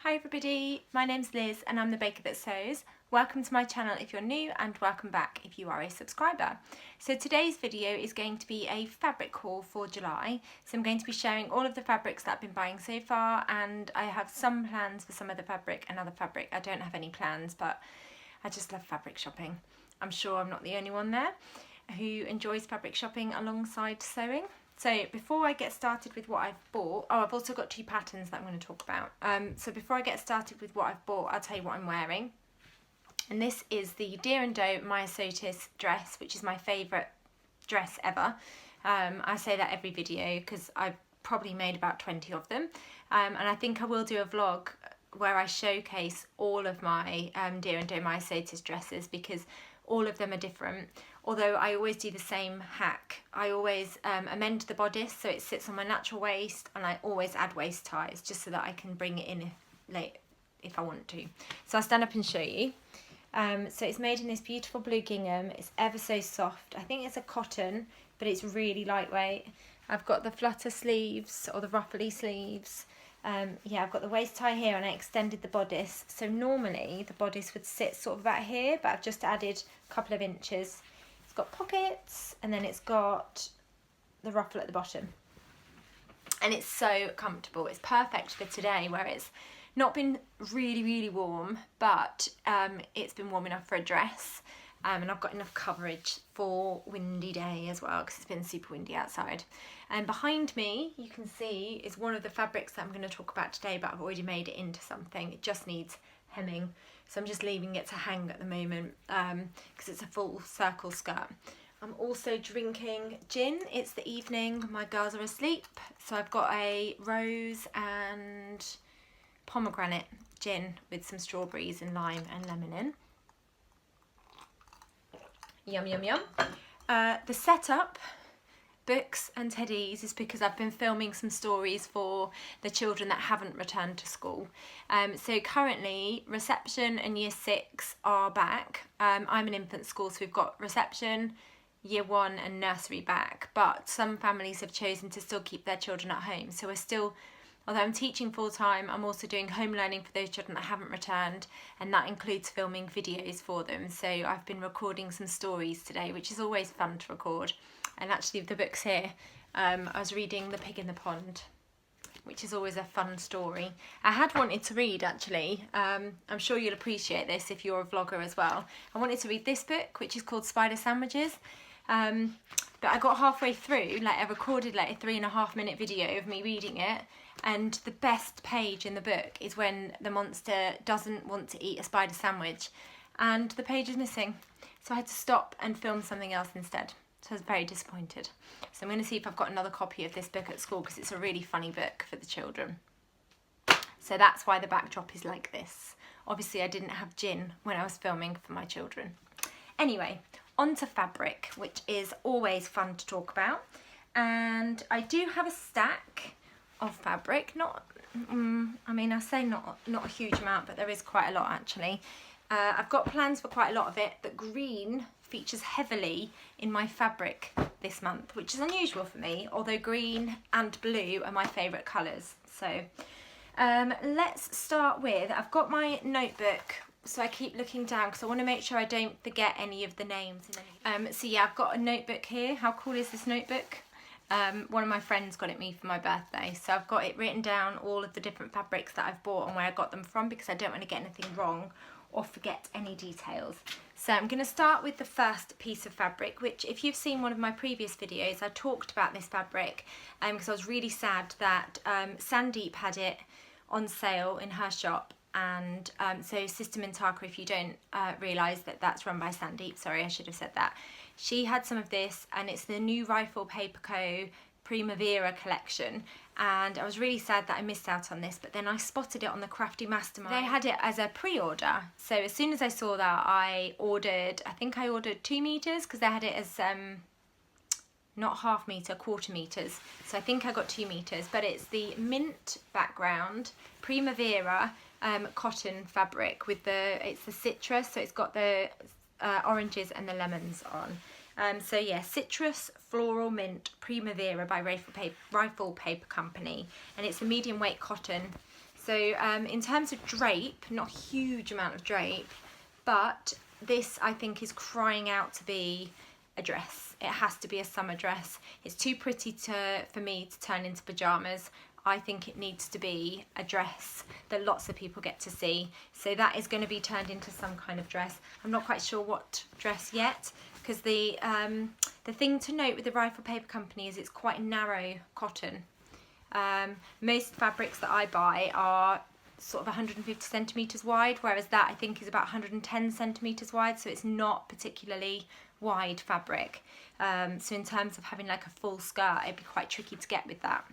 Hi everybody, my name's Liz and I'm the baker that sews. Welcome to my channel if you're new and welcome back if you are a subscriber. So today's video is going to be a fabric haul for July. So I'm going to be sharing all of the fabrics that I've been buying so far, and I have some plans for some of the fabric and other fabric. I don't have any plans, but I just love fabric shopping. I'm sure I'm not the only one there who enjoys fabric shopping alongside sewing. So before I get started with what I've bought, I've also got two patterns that I'm going to talk about. So before I get started with what I've bought, I'll tell you what I'm wearing. And this is the Deer and Doe Myosotis dress, which is my favourite dress ever. I say that every video because I've probably made about 20 of them. And I think I will do a vlog where I showcase all of my Deer and Doe Myosotis dresses, because all of them are different. Although I always do the same hack. I always amend the bodice so it sits on my natural waist, and I always add waist ties just so that I can bring it in if I want to. So I'll stand up and show you. So it's made in this beautiful blue gingham. It's ever so soft. I think it's a cotton, but it's really lightweight. I've got the flutter sleeves or the ruffly sleeves. Yeah, I've got the waist tie here and I extended the bodice. So normally the bodice would sit sort of about here, but I've just added a couple of inches. It's got pockets and then it's got the ruffle at the bottom. And it's so comfortable. It's perfect for today where it's not been really warm, but it's been warm enough for a dress. And I've got enough coverage for windy day as well, because it's been super windy outside. And behind me, you can see, is one of the fabrics that I'm going to talk about today, but I've already made it into something. It just needs hemming, so I'm just leaving it to hang at the moment because it's a full circle skirt. I'm also drinking gin. It's the evening, my girls are asleep, so I've got a rose and pomegranate gin with some strawberries and lime and lemon in. Yum, yum, yum. The setup, books and teddies, is because I've been filming some stories for the children that haven't returned to school. So currently reception and year 6 are back. I'm an infant school, so we've got reception, year 1 and nursery back, but some families have chosen to still keep their children at home. So we're still, although I'm teaching full time, I'm also doing home learning for those children that haven't returned, and that includes filming videos for them. So I've been recording some stories today, which is always fun to record. And actually the books here, I was reading The Pig in the Pond, which is always a fun story. I had wanted to read actually, I'm sure you'll appreciate this if you're a vlogger as well. I wanted to read this book, which is called Spider Sandwiches. But I got halfway through, I recorded a 3.5 minute video of me reading it, and the best page in the book is when the monster doesn't want to eat a spider sandwich, and the page is missing. So I had to stop and film something else instead. So I was very disappointed. So I'm going to see if I've got another copy of this book at school, because it's a really funny book for the children. So that's why the backdrop is like this. Obviously I didn't have gin when I was filming for my children. Anyway, on to fabric, which is always fun to talk about. And I do have a stack of fabric. I say not a huge amount, but there is quite a lot actually. I've got plans for quite a lot of it, but green features heavily in my fabric this month, which is unusual for me, although green and blue are my favourite colours. So let's start with, I've got my notebook, so I keep looking down because I want to make sure I don't forget any of the names. So yeah, I've got a notebook here. How cool is this notebook? One of my friends got it me for my birthday, so I've got it written down, all of the different fabrics that I've bought and where I got them from, because I don't want to get anything wrong or forget any details. So I'm going to start with the first piece of fabric, which if you've seen one of my previous videos, I talked about this fabric because I was really sad that Sandeep had it on sale in her shop. And so Sister Mintaka, if you don't realise that that's run by Sandeep, sorry, I should have said that. She had some of this, and it's the new Rifle Paper Co. Primavera collection, and I was really sad that I missed out on this, but then I spotted it on the Crafty Mastermind. They had it as a pre-order, so as soon as I saw that, I think I ordered 2 meters, because they had it as not half meter, quarter meters, so I think I got 2 meters. But it's the mint background Primavera cotton fabric with it's the citrus, so it's got the oranges and the lemons on. So yeah, Citrus Floral Mint Primavera by Rifle Paper Company, and it's a medium weight cotton. So in terms of drape, not a huge amount of drape, but this I think is crying out to be a dress. It has to be a summer dress. It's too pretty for me to turn into pyjamas. I think it needs to be a dress that lots of people get to see. So that is going to be turned into some kind of dress. I'm not quite sure what dress yet, because the thing to note with the Rifle Paper Company is it's quite narrow cotton. Most fabrics that I buy are sort of 150 centimetres wide, whereas that I think is about 110 centimetres wide, so it's not particularly wide fabric. So in terms of having like a full skirt, it'd be quite tricky to get with that.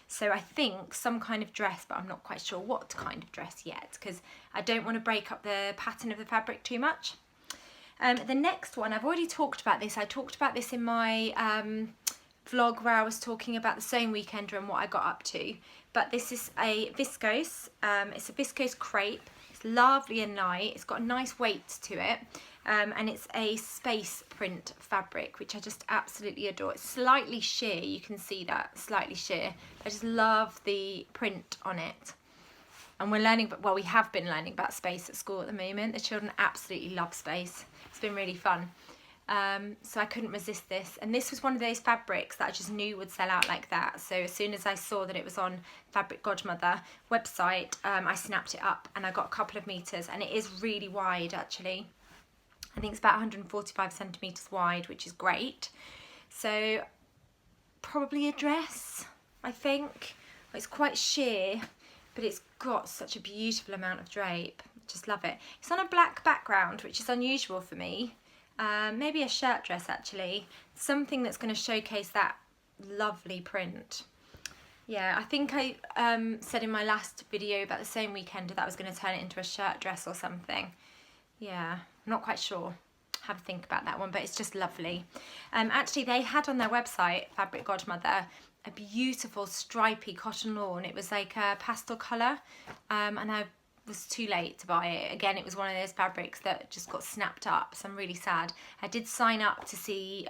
So I think some kind of dress, but I'm not quite sure what kind of dress yet, because I don't want to break up the pattern of the fabric too much. The next one, I've already talked about this. I talked about this in my vlog where I was talking about the sewing weekend and what I got up to. But this is a viscose. It's a viscose crepe. It's lovely and light. It's got a nice weight to it. And it's a space print fabric, which I just absolutely adore. It's slightly sheer, you can see that, slightly sheer. I just love the print on it. And we're learning, well, we have been learning about space at school at the moment. The children absolutely love space. It's been really fun. So I couldn't resist this. And this was one of those fabrics that I just knew would sell out like that. So as soon as I saw that it was on Fabric Godmother website, I snapped it up and I got a couple of meters, and it is really wide actually. I think it's about 145 centimetres wide, which is great. So probably a dress, I think. It's quite sheer, but it's got such a beautiful amount of drape. Just love it. It's on a black background, which is unusual for me. Maybe a shirt dress actually. Something that's going to showcase that lovely print. Yeah, I think I said in my last video about the sewing weekend that I was going to turn it into a shirt dress or something. Yeah, I'm not quite sure. Have a think about that one, but it's just lovely. Actually, they had on their website, Fabric Godmother, a beautiful stripy cotton lawn. It was like a pastel colour, and I was too late to buy it. Again, it was one of those fabrics that just got snapped up, so I'm really sad. I did sign up to see,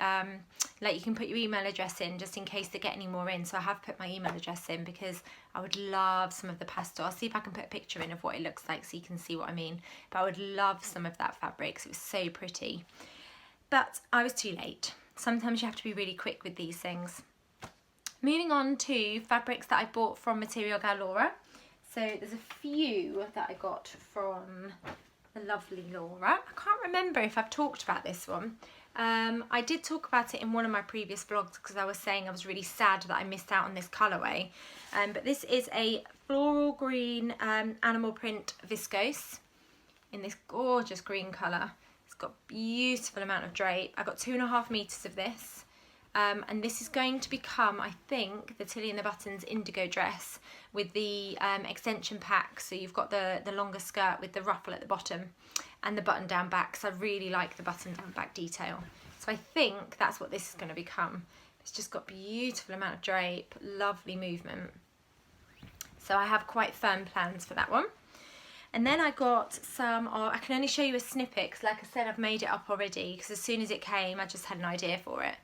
like you can put your email address in just in case they get any more in, so I have put my email address in because I would love some of the pastel. I'll see if I can put a picture in of what it looks like so you can see what I mean, but I would love some of that fabric because it was so pretty. But I was too late. Sometimes you have to be really quick with these things. Moving on to fabrics that I bought from Material Galore. So there's a few that I got from the lovely Laura. I can't remember if I've talked about this one. I did talk about it in one of my previous vlogs because I was saying I was really sad that I missed out on this colourway. But this is a floral green animal print viscose in this gorgeous green colour. It's got a beautiful amount of drape. I got 2.5 meters of this. And this is going to become, I think, the Tilly and the Buttons indigo dress with the extension pack. So you've got the longer skirt with the ruffle at the bottom and the button down back. So I really like the button down back detail. So I think that's what this is going to become. It's just got beautiful amount of drape, lovely movement. So I have quite firm plans for that one. And then I got some, I can only show you a snippet because like I said, I've made it up already because as soon as it came, I just had an idea for it.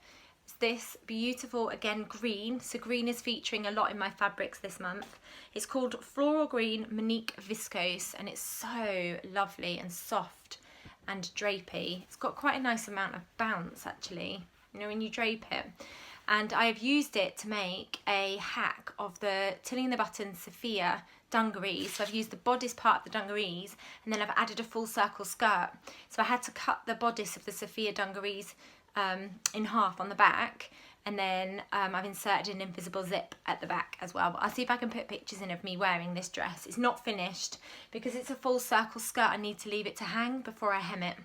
This beautiful, again, green. So green is featuring a lot in my fabrics this month. It's called Floral Green Monique Viscose, and it's so lovely and soft and drapey. It's got quite a nice amount of bounce actually, you know, when you drape it. And I've used it to make a hack of the Tilly and the Buttons Sophia dungarees. So I've used the bodice part of the dungarees and then I've added a full circle skirt. So I had to cut the bodice of the Sophia dungarees in half on the back, and then I've inserted an invisible zip at the back as well. But I'll see if I can put pictures in of me wearing this dress. It's not finished because it's a full circle skirt. I need to leave it to hang before I hem it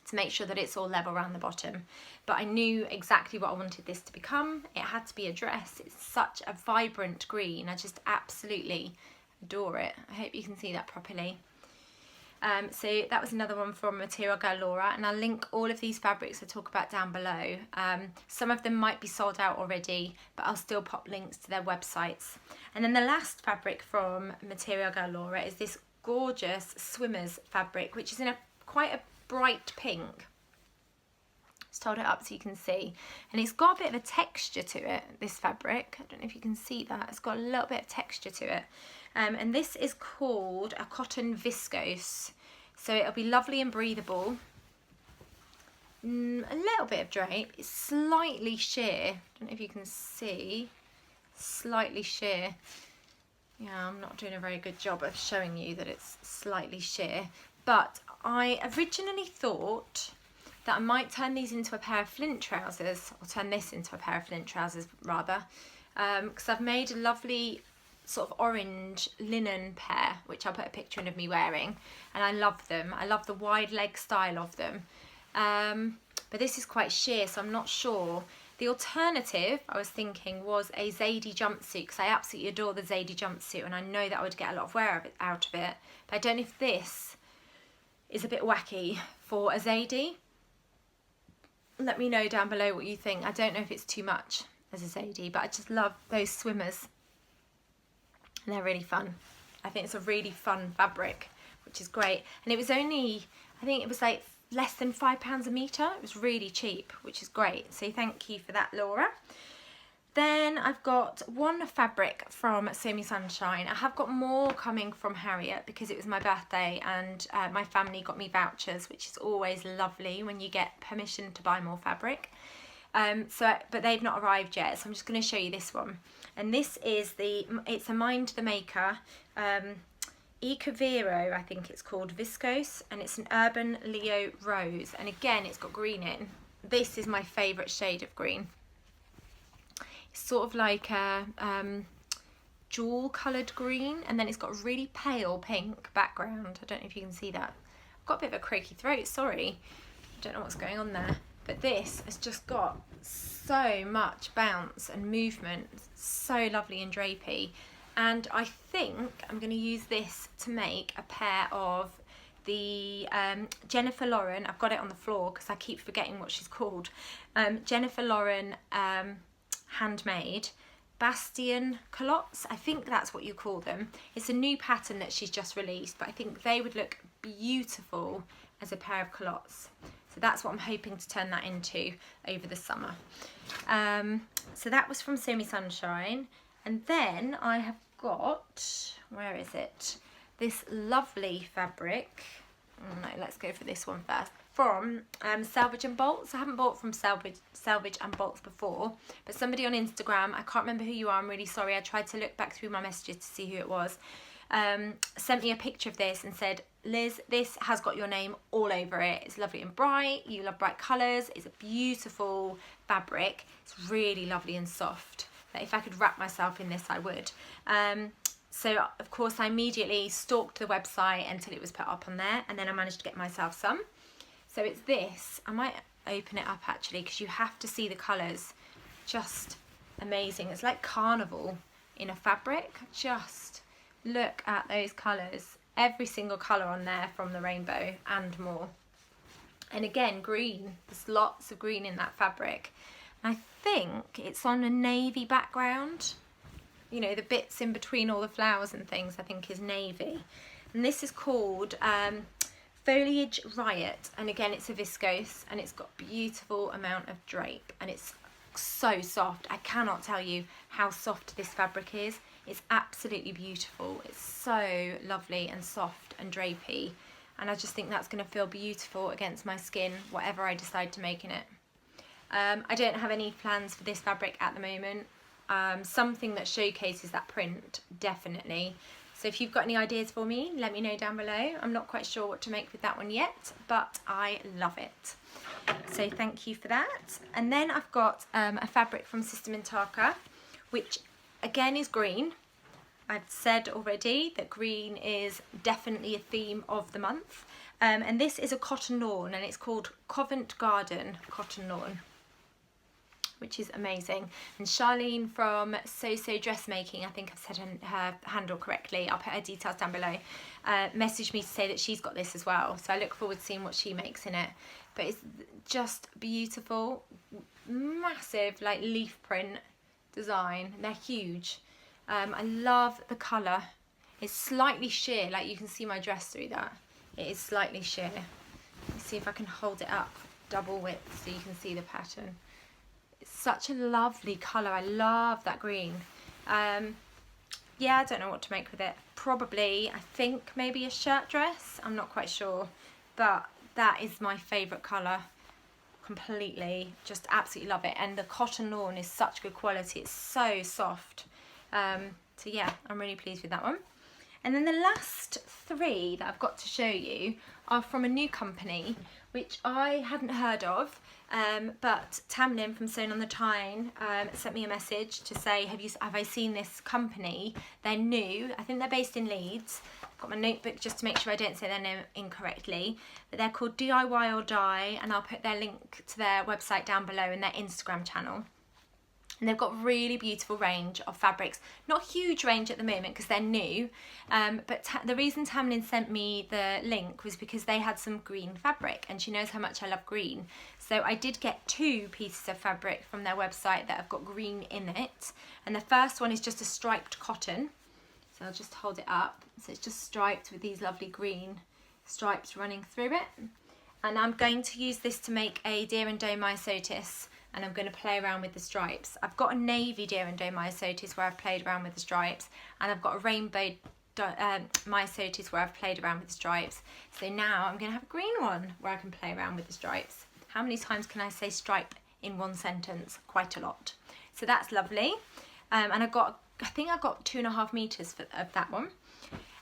to make sure that it's all level around the bottom. But I knew exactly what I wanted this to become. It had to be a dress. It's such a vibrant green. I just absolutely adore it. I hope you can see that properly. So that was another one from Material Galore, and I'll link all of these fabrics I talk about down below. Some of them might be sold out already, but I'll still pop links to their websites. And then the last fabric from Material Galore is this gorgeous swimmer's fabric, which is in quite a bright pink. Just hold it up so you can see. And it's got a bit of a texture to it, this fabric. I don't know if you can see that. It's got a little bit of texture to it. And this is called a cotton viscose. So it'll be lovely and breathable. A little bit of drape. It's slightly sheer. I don't know if you can see. Slightly sheer. Yeah, I'm not doing a very good job of showing you that it's slightly sheer. But I originally thought that I might turn these into a pair of flint trousers, or turn this into a pair of flint trousers rather, because I've made a lovely sort of orange linen pair, which I'll put a picture in of me wearing, and I love them. I love the wide leg style of them. But this is quite sheer, so I'm not sure. The alternative, I was thinking, was a Zadie jumpsuit, because I absolutely adore the Zadie jumpsuit, and I know that I would get a lot of wear out of it. But I don't know if this is a bit wacky for a Zadie. Let me know down below what you think. I don't know if it's too much as a Zadie, but I just love those swimmers. And they're really fun. I think it's a really fun fabric, which is great. And it was only, I think it was like less than £5 a metre. It was really cheap, which is great. So thank you for that, Laura. Then I've got one fabric from Sew Me Sunshine. I have got more coming from Harriet because it was my birthday, and my family got me vouchers, which is always lovely when you get permission to buy more fabric. But they've not arrived yet, so I'm just going to show you this one. And this is it's a Mind the Maker Ecovero, I think it's called, viscose, and it's an Urban Leo Rose, and again it's got green in. This is my favourite shade of green. It's sort of like a jewel coloured green, and then it's got a really pale pink background. I don't know if you can see that. I've got a bit of a croaky throat, sorry. I don't know what's going on there. But this has just got so much bounce and movement, so lovely and drapey. And I think I'm going to use this to make a pair of the Jennifer Lauren, I've got it on the floor because I keep forgetting what she's called, Jennifer Lauren handmade bastion culottes. I think that's what you call them. It's a new pattern that she's just released, but I think they would look beautiful as a pair of culottes. So that's what I'm hoping to turn that into over the summer. So that was from Sew Me Sunshine. And then I have got, where is it? This lovely fabric. No, let's go for this one first. From Selvage and Bolts. I haven't bought from Selvage and Bolts before, but somebody on Instagram, I can't remember who you are, I'm really sorry, I tried to look back through my messages to see who it was, sent me a picture of this and said, Liz, this has got your name all over it. It's lovely and bright. You love bright colours. It's a beautiful fabric. It's really lovely and soft. Like, if I could wrap myself in this, I would. So, of course, I immediately stalked the website until it was put up on there, and then I managed to get myself some. So it's this. I might open it up, actually, because you have to see the colours. Just amazing. It's like carnival in a fabric. Just look at those colours. Every single colour on there from the rainbow and more. And again, green. There's lots of green in that fabric. I think it's on a navy background. You know, the bits in between all the flowers and things, I think, is navy. And this is called Foliage Riot. And again, it's a viscose, and it's got beautiful amount of drape, and it's so soft. I cannot tell you how soft this fabric is. It's absolutely beautiful. It's so lovely and soft and drapey, and I just think that's going to feel beautiful against my skin, whatever I decide to make in it. I don't have any plans for this fabric at the moment. Something that showcases that print, definitely. So if you've got any ideas for me, let me know down below. I'm not quite sure what to make with that one yet, but I love it. So thank you for that. And then I've got a fabric from Sister Mintaka, which again is green. I've said already that green is definitely a theme of the month. And this is a cotton lawn, and it's called Covent Garden Cotton Lawn, which is amazing. And Charlene from So Dressmaking, I think I've said her handle correctly, I'll put her details down below, messaged me to say that she's got this as well. So I look forward to seeing what she makes in it. But it's just beautiful, massive like leaf print design. They're huge. I love the colour. It's slightly sheer, like you can see my dress through that. It is slightly sheer. Let's see if I can hold it up double width so you can see the pattern. It's such a lovely colour. I love that green. yeah, I don't know what to make with it. Probably, I think maybe a shirt dress. I'm not quite sure, but that is my favourite colour completely. Just absolutely love it. And the cotton lawn is such good quality. It's so soft. So yeah, I'm really pleased with that one. And then the last three that I've got to show you are from a new company, which I hadn't heard of, but Tamlin from Sewn on the Tyne sent me a message to say, have I seen this company? They're new. I think they're based in Leeds. I've got my notebook just to make sure I don't say their name incorrectly. But they're called DIY or Die, and I'll put their link to their website down below and their Instagram channel. And they've got really beautiful range of fabrics. Not a huge range at the moment because they're new, but the reason Tamlin sent me the link was because they had some green fabric, and she knows how much I love green. So I did get 2 pieces of fabric from their website that have got green in it. And the first one is just a striped cotton. So I'll just hold it up. So it's just striped with these lovely green stripes running through it. And I'm going to use this to make a deer and doe myosotis, and I'm going to play around with the stripes. I've got a navy deer and doe myosotis where I've played around with the stripes, and I've got a rainbow myosotis where I've played around with the stripes. So now I'm going to have a green one where I can play around with the stripes. How many times can I say stripe in one sentence? Quite a lot. So that's lovely. And I think I got 2.5 meters of that one.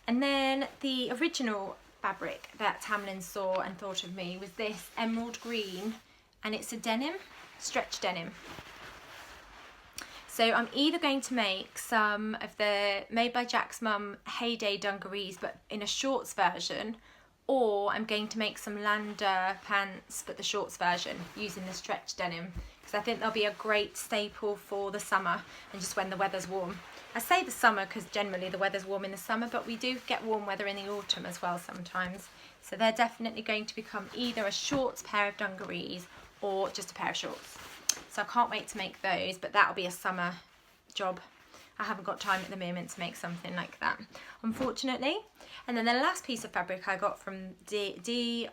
And then the original fabric that Tamlin saw and thought of me was this emerald green, and it's a denim, stretch denim. So I'm either going to make some of the Made by Jack's Mum Heyday dungarees but in a shorts version, or I'm going to make some Lander pants but the shorts version using the stretch denim, because I think they'll be a great staple for the summer and just when the weather's warm. I say the summer because generally the weather's warm in the summer, but we do get warm weather in the autumn as well sometimes. So they're definitely going to become either a shorts pair of dungarees or just a pair of shorts. So I can't wait to make those, but that'll be a summer job. I haven't got time at the moment to make something like that, unfortunately. And then the last piece of fabric I got from DIY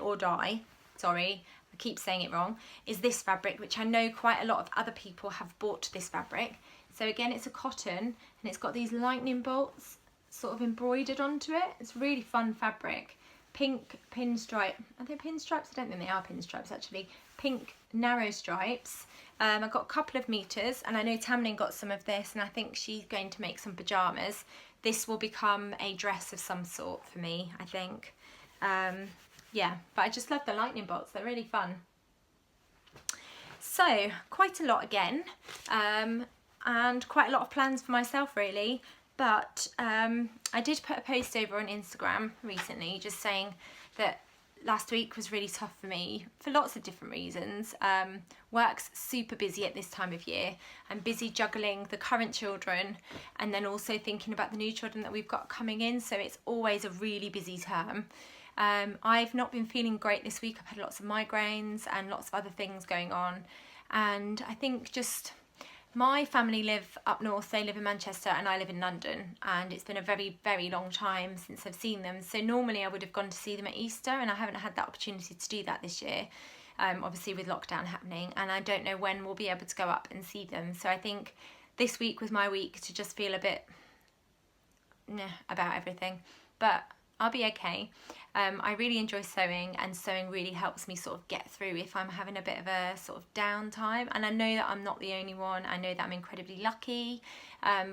or Die, sorry, I keep saying it wrong, is this fabric, which I know quite a lot of other people have bought this fabric. So again, it's a cotton, and it's got these lightning bolts sort of embroidered onto it. It's really fun fabric. Pink pinstripe, are they pinstripes? I don't think they are pinstripes actually. Pink narrow stripes. I got a couple of meters, and I know Tamlin got some of this, and I think she's going to make some pyjamas. This will become a dress of some sort for me, I think. Yeah, but I just love the lightning bolts, they're really fun. So quite a lot again, and quite a lot of plans for myself really. But I did put a post over on Instagram recently just saying that last week was really tough for me for lots of different reasons. Work's super busy at this time of year. I'm busy juggling the current children and then also thinking about the new children that we've got coming in, so it's always a really busy term. I've not been feeling great this week. I've had lots of migraines and lots of other things going on, and I think just my family live up north. They live in Manchester and I live in London, and it's been a very, very long time since I've seen them. So normally I would have gone to see them at Easter, and I haven't had that opportunity to do that this year, obviously with lockdown happening, and I don't know when we'll be able to go up and see them. So I think this week was my week to just feel a bit about everything, but I'll be okay. I really enjoy sewing, and sewing really helps me sort of get through if I'm having a bit of a sort of downtime, and I know that I'm not the only one. I know that I'm incredibly lucky.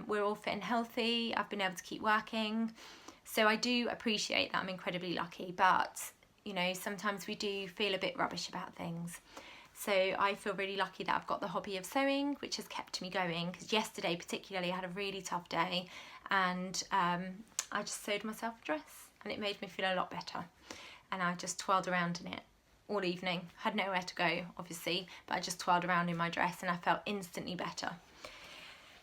We're all fit and healthy. I've been able to keep working, so I do appreciate that I'm incredibly lucky, but you know, sometimes we do feel a bit rubbish about things. So I feel really lucky that I've got the hobby of sewing, which has kept me going, because yesterday particularly I had a really tough day, and I just sewed myself a dress, and it made me feel a lot better, and I just twirled around in it all evening. Had nowhere to go obviously, but I just twirled around in my dress and I felt instantly better.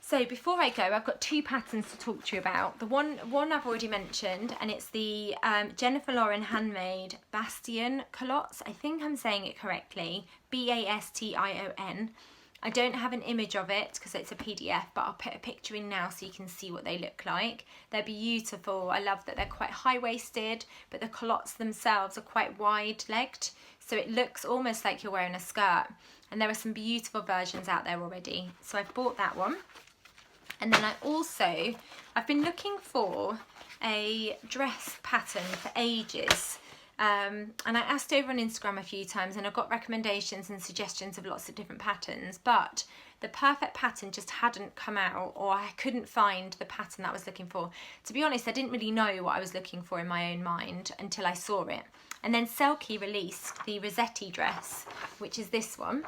So before I go, I've got 2 patterns to talk to you about. The one I've already mentioned, and it's the Jennifer Lauren handmade Bastion culottes. I think I'm saying it correctly, Bastion. I don't have an image of it because it's a PDF, but I'll put a picture in now so you can see what they look like. They're beautiful. I love that they're quite high-waisted, but the culottes themselves are quite wide-legged, so it looks almost like you're wearing a skirt. And there are some beautiful versions out there already. So I've bought that one. And then I've been looking for a dress pattern for ages. And I asked over on Instagram a few times and I got recommendations and suggestions of lots of different patterns, but the perfect pattern just hadn't come out, or I couldn't find the pattern that I was looking for. To be honest, I didn't really know what I was looking for in my own mind until I saw it. And then Selkie released the Rossetti dress, which is this one,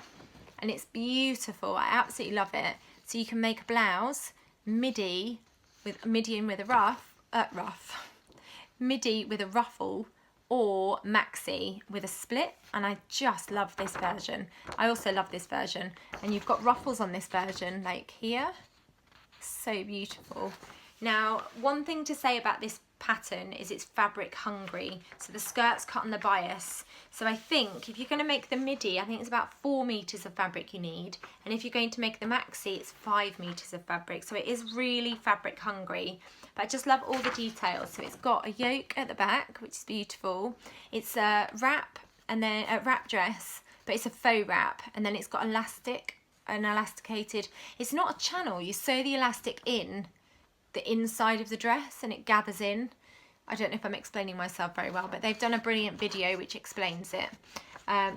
and it's beautiful. I absolutely love it. So you can make a blouse, midi with a midi with a ruffle, or maxi with a split, and I just love this version. I also love this version, and you've got ruffles on this version, like here. So beautiful. Now, one thing to say about this pattern is it's fabric hungry, so the skirt's cut on the bias. So I think if you're going to make the midi, I think it's about 4 meters of fabric you need, and if you're going to make the maxi, it's 5 meters of fabric. So it is really fabric hungry, but I just love all the details. So it's got a yoke at the back, which is beautiful. It's a wrap, and then a wrap dress, but it's a faux wrap, and then it's got an elasticated, it's not a channel, you sew the elastic in the inside of the dress and it gathers in. I don't know if I'm explaining myself very well, but they've done a brilliant video which explains it.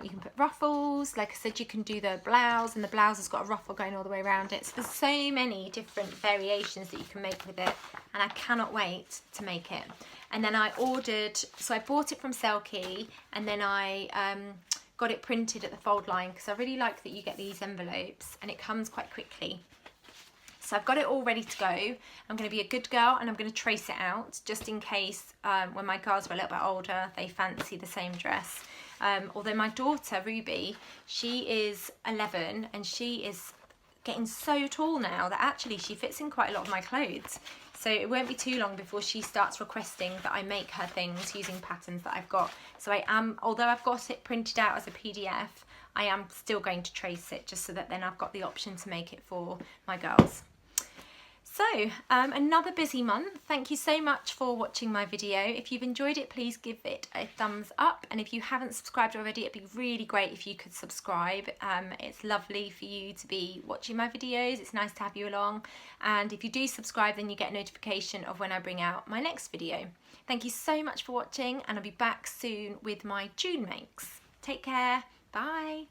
You can put ruffles, like I said, you can do the blouse, and the blouse has got a ruffle going all the way around it. So there's so many different variations that you can make with it, and I cannot wait to make it. And then I bought it from Selkie, and then I got it printed at the fold line, because I really like that you get these envelopes and it comes quite quickly. So I've got it all ready to go. I'm going to be a good girl and I'm going to trace it out, just in case when my girls are a little bit older they fancy the same dress. Although my daughter Ruby, she is 11 and she is getting so tall now that actually she fits in quite a lot of my clothes. So it won't be too long before she starts requesting that I make her things using patterns that I've got. So I am, although I've got it printed out as a PDF, I am still going to trace it, just so that then I've got the option to make it for my girls. So another busy month. Thank you so much for watching my video. If you've enjoyed it, please give it a thumbs up, and if you haven't subscribed already, it'd be really great if you could subscribe. It's lovely for you to be watching my videos. It's nice to have you along, and if you do subscribe, then you get a notification of when I bring out my next video. Thank you so much for watching, and I'll be back soon with my June makes. Take care. Bye.